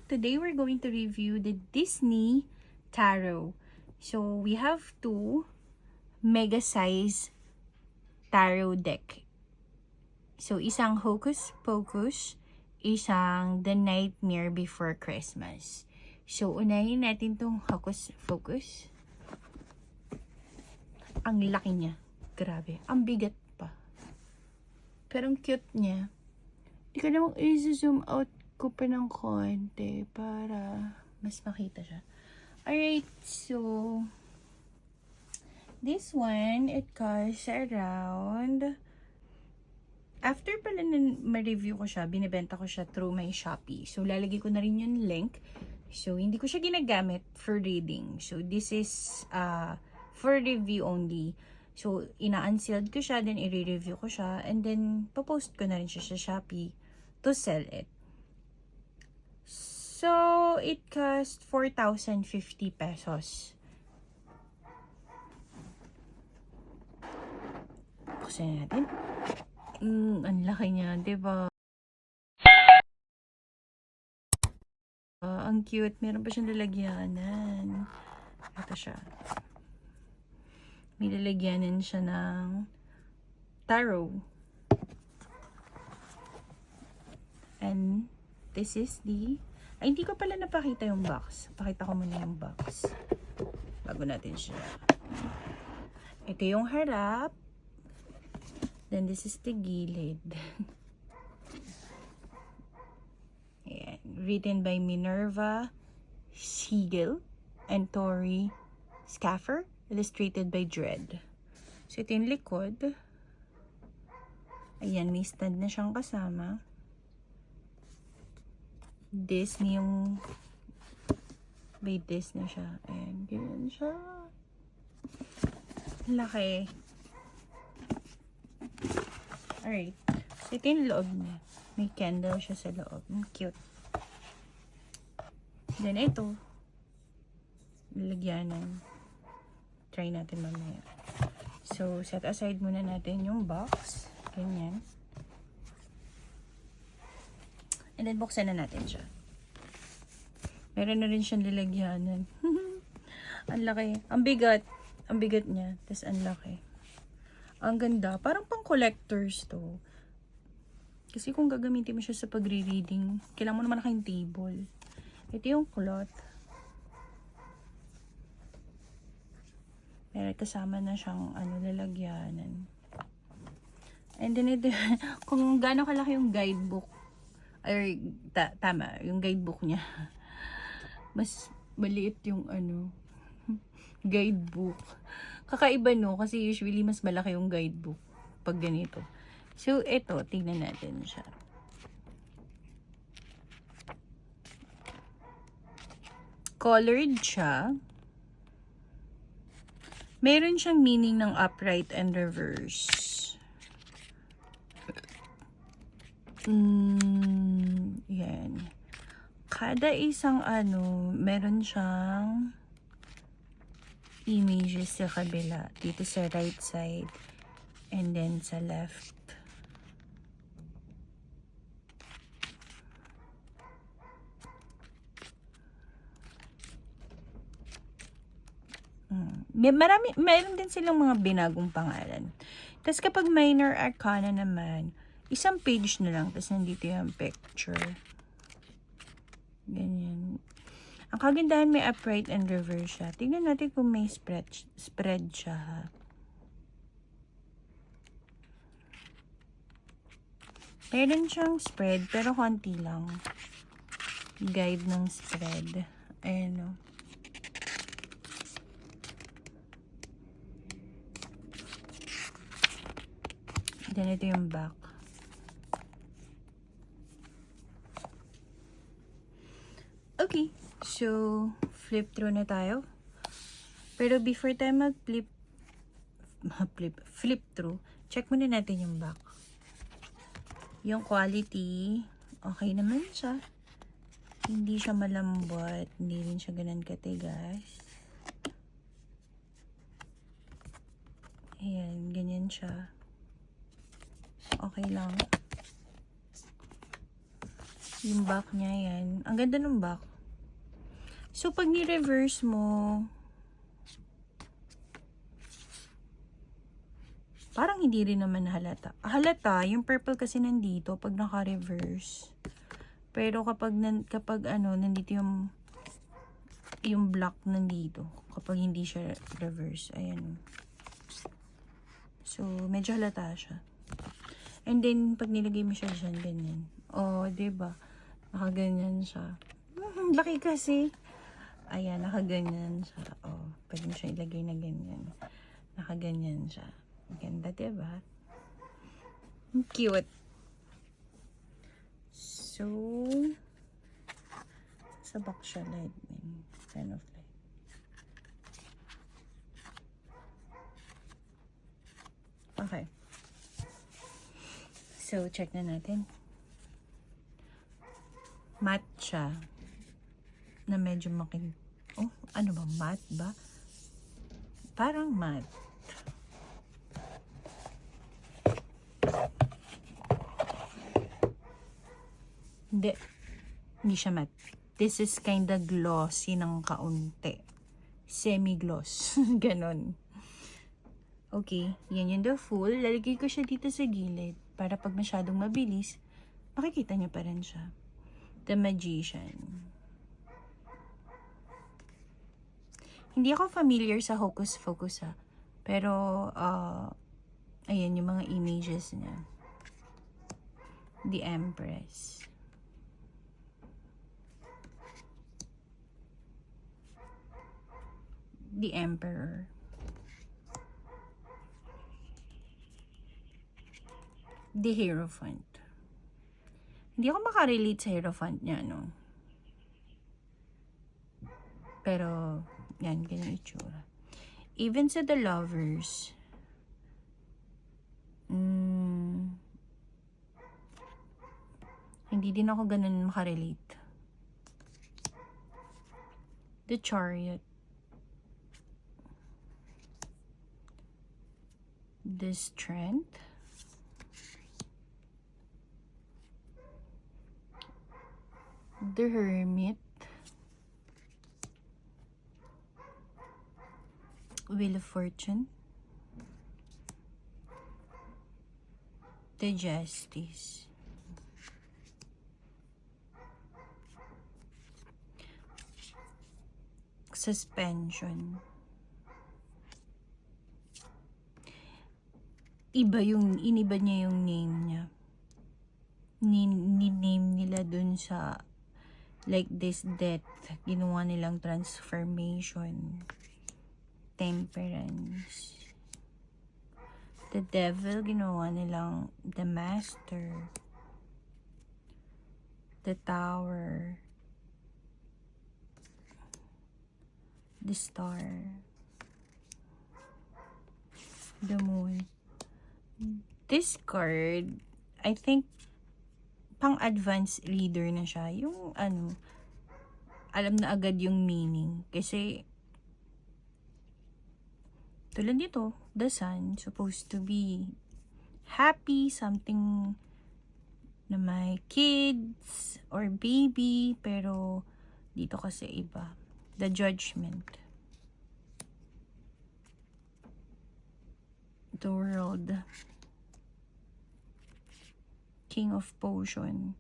Today we're going to review the Disney Tarot. So we have two mega size tarot deck. So isang Hocus Pocus, isang The Nightmare Before Christmas. So unahin natin tong Hocus Pocus. Ang laki niya. Grabe. Ang bigat pa. Pero ang cute niya. Hindi ko namang i-zoom out ko pa ng konti para mas makita siya. Alright, so this one, it costs around, after pala na ma-review ko siya, binibenta ko siya through my Shopee. So lalagay ko na rin yung link. So hindi ko siya ginagamit for reading. So this is for review only. So, ina-unsealed ko siya, then i-review ko siya, and then, popost ko na rin siya sa Shopee to sell it. So, it cost 4,050 pesos. Buksan natin. Ang laki niya, diba? Ang cute. Meron pa siyang lalagyanan. Ito siya. May lalagyanan siya ng tarot. And this is the... Ay, hindi ko pala napakita yung box. Pakita ko muna yung box bago natin siya. Ito yung harap. Then this is the gilid. Ayan. Written by Minerva Siegel and Tori Scaffer. Illustrated by Dread. So, ito yung likod. Ayan, may stand na siyang kasama. Disney yung... May Disney siya. Ayan, ganyan siya. Laki. Alright. So, ito yung loob niya. May candle siya sa loob. Cute. Then, ito. Lalagyanan. Try natin mamaya. So, set aside muna natin yung box. Ganyan. And then, buksan na natin siya. Meron na rin siyang lalagyanan. Ang laki. Ang bigat. Ang bigat niya. Tapos, ang laki. Ang ganda. Parang pang collectors to. Kasi kung gagamitin mo siya sa pagre-reading, kailangan mo naman naka yung table. Ito yung cloth. Pero kasama na siyang lalagyanan. And then ito, kung gaano kalaki yung guidebook, or tama, yung guidebook niya, mas maliit yung guidebook. Kakaiba no, kasi usually mas malaki yung guidebook pag ganito. So ito, tingnan natin siya. Colored siya. Meron siyang meaning ng upright and reverse. Yan. Kada isang meron siyang images sa kabila. Dito sa right side. And then sa left. Meron din silang mga binagong pangalan. Tapos kapag minor arcana naman, isang page na lang. Tapos nandito yung picture. Ganyan. Ang kagandahan, may upright and reverse siya. Tingnan natin kung may spread siya, ha. Meron siyang spread, pero konti lang. Guide ng spread. Ayan, o. Then, ito yung back. Okay. So, flip through na tayo. Pero before tayo flip through, check muna natin yung back. Yung quality, okay naman siya. Hindi siya malambot. Hindi rin siya ganun katigas. Ayan, ganyan siya. Okay lang. Yung back niya, yan. Ang ganda ng back. So, pag ni-reverse mo, parang hindi rin naman halata. Halata, yung purple kasi nandito pag naka-reverse. Pero kapag nandito yung black nandito. Kapag hindi siya reverse. Ayan. So, medyo halata siya. And then, pag nilagay mo siya dyan, ganyan. Oh, diba? Nakaganyan siya. Laki kasi. Ayan, nakaganyan siya. Oh, pwede mo siya ilagay na ganyan. Nakaganyan siya. Ganda, diba? Cute. So, sa back siya lightning. Kind of like. Okay. So, check na natin. Matte siya. Na medyo oh, ano ba? Matte ba? Parang matte. Hindi siya matte. This is kinda glossy ng kaunti. Semi-gloss. Ganon. Okay, yan yung the full. Lalagay ko siya dito sa gilid para pag masyadong mabilis, makikita niyo pa rin siya. The Magician. Hindi ako familiar sa Hocus Pocus ha. Pero, ayan yung mga images niya. The Empress. The Emperor. The Hierophant. Hindi ako makarelate sa Hierophant niya, no? Pero, yan, ganyan itsura. Even sa The Lovers, hindi din ako ganun makarelate. The Chariot. The Strength. The Hermit. Wheel of Fortune. The Justice. Suspension. Iniba niya yung name niya. Ni-name nila dun sa like this death. Ginawa nilang transformation. Temperance. The Devil, ginawa nilang The Master. The Tower. The Star. The Moon. This card, I think, pang advanced reader na siya. Yung alam na agad yung meaning. Kasi, tulad dito, the Sun, supposed to be happy, something na may kids or baby, pero dito kasi iba. The Judgment. The World. King of Potion.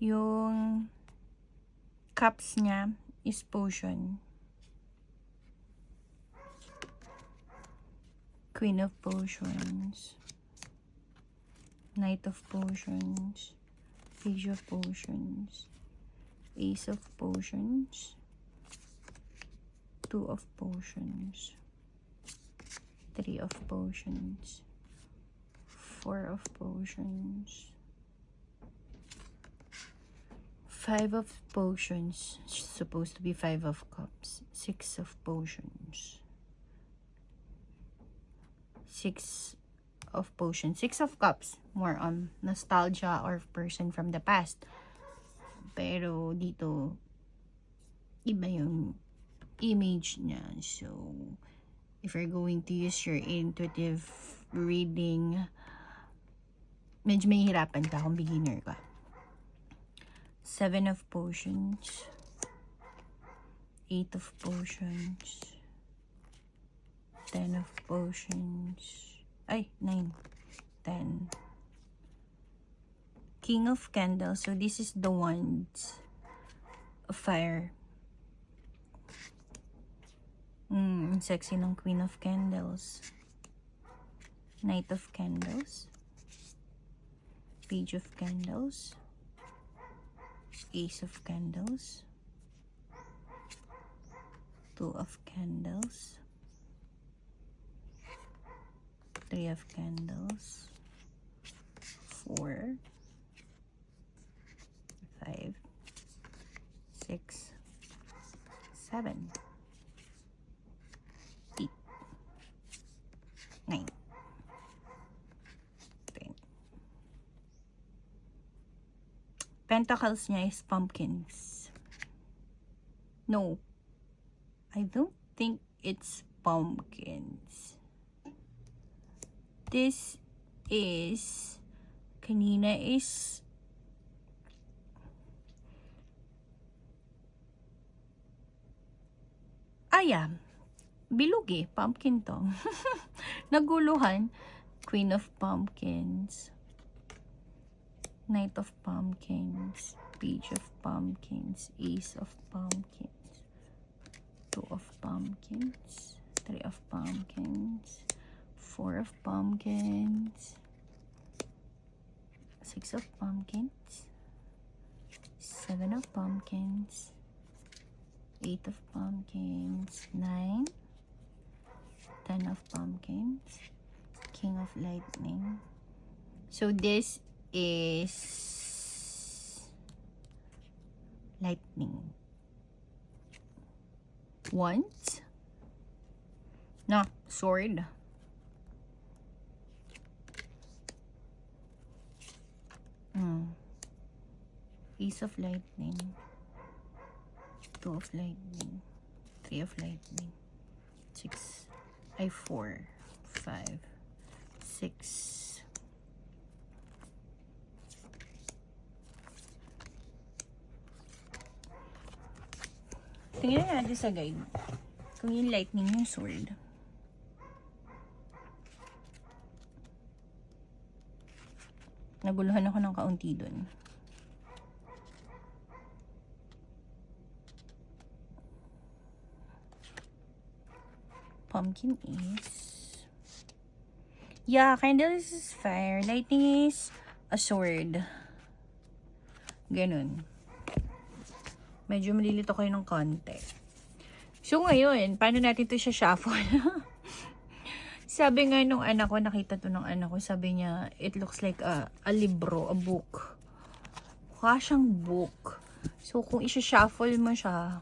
Yung cups niya is potion. Queen of Potions. Knight of Potions. Page of Potions. Ace of Potions. Two of Potions. Three of Potions. Four of Potions. Five of Potions. Supposed to be Five of Cups. Six of Potions. Six of Potions. Six of Cups. More on nostalgia or person from the past. Pero dito, iba yung image niya. So, if you're going to use your intuitive reading, medyo mahihirapan ka kung beginner ka. 7 of potions. 8 of potions. 10 of potions. Ay, 9. 10. King of candles. So this is the wands of fire. Sexy ng queen of candles. Knight of candles. Page of candles. Ace of candles. 2 of candles. 3 of candles. 4. 5. 6. 7. 8. 9. 10. Pentacles niya is pumpkins. No. I don't think it's pumpkins. This is, kanina is, yeah, bilog eh, pumpkin to. Naguluhan. Queen of pumpkins. Knight of pumpkins. Page of pumpkins. Ace of pumpkins. 2 of pumpkins. 3 of pumpkins. 4 of pumpkins. 6 of pumpkins. 7 of pumpkins. 8 of pumpkins. 9. 10 of pumpkins. King of lightning. So this is lightning. Wands. No, sword. Ace of lightning. 2 of lightning. 3 of lightning. 6. 4. 5. 6. Tingnan natin sa guide. Kung yung lightning yung sword. Naguluhan ako ng kaunti dun. Pumpkin is, yeah, candles is fire. Lightning is a sword. Ganun. Medyo malilito kayo ng konti. So ngayon, paano natin ito siya shuffle? Sabi nga nung anak ko, nakita to ng anak ko, sabi niya, it looks like a libro, a book. Mukha siyang book. So kung isa-shuffle mo siya,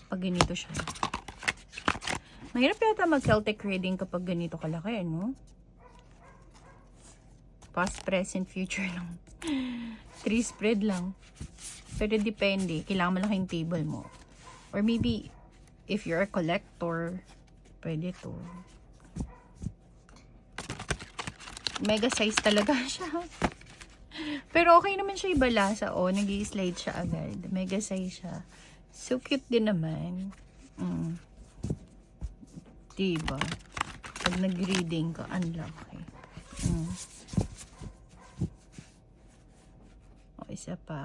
pag ganito siya. Mahirap yata mag-Celtic reading kapag ganito kalaki, no? Past, present, future lang. 3 spread lang. Pero depende. Kailangan malaking table mo. Or maybe, if you're a collector, pwede to. Mega size talaga siya. Pero okay naman siya ibalasa. O, nag-i-slide siya agad. Mega size siya. So cute din naman. Diba? Pag nag-reading ka, unlaki. O, isa pa.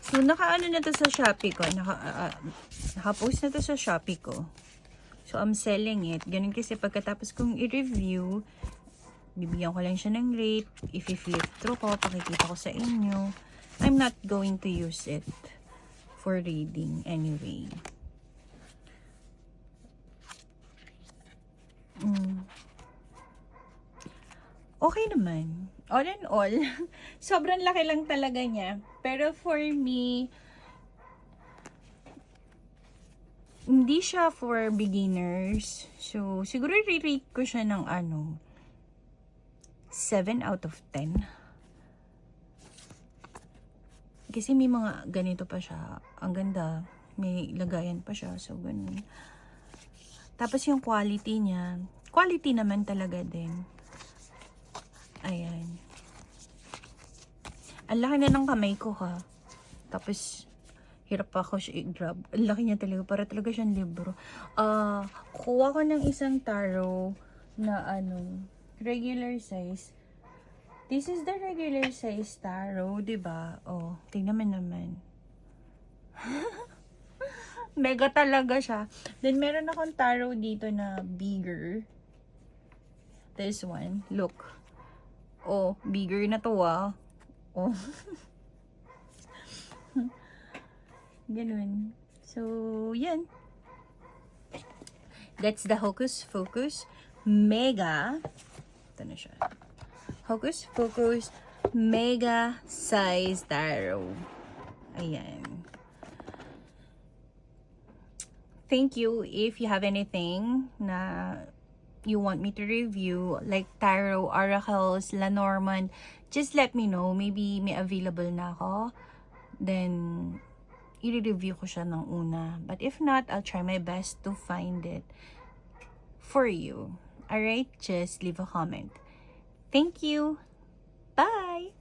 So, naka-ano na to sa Shopee ko. Naka-post na to sa Shopee ko. So, I'm selling it. Ganun kasi pagkatapos kong i-review, bibigyan ko lang siya ng rate. If i-flip through ko, pakikita ko sa inyo. I'm not going to use it for reading anyway. Okay naman. All in all, sobrang laki lang talaga niya. Pero for me, hindi siya for beginners. So, siguro i-rate ko siya ng 7 out of 10. Kasi may mga ganito pa siya. Ang ganda. May lagayan pa siya. So, ganun. Tapos yung quality niya, quality naman talaga din. Ayan. Ang laki na ng kamay ko ha. Tapos, hirap pa ako siya i-grab. Ang laki niya talaga. Para talaga siyang libro. Kuha ko ng isang tarot na regular size. This is the regular size tarot, diba? Oh, tingnan mo naman. Mega talaga siya. Then, meron akong tarot dito na bigger. This one. Look. Oh, bigger na to ah. Oh. Ganun. So, yan. That's the Hocus Pocus Mega. Ito na siya. Hocus Pocus Mega Size Tarot. Ayan. Thank you if you have anything na you want me to review, like tarot, oracles, Lenormand, just let me know. Maybe may available na ako. Then, i-review ko siya ng una. But if not, I'll try my best to find it for you. Alright? Just leave a comment. Thank you. Bye!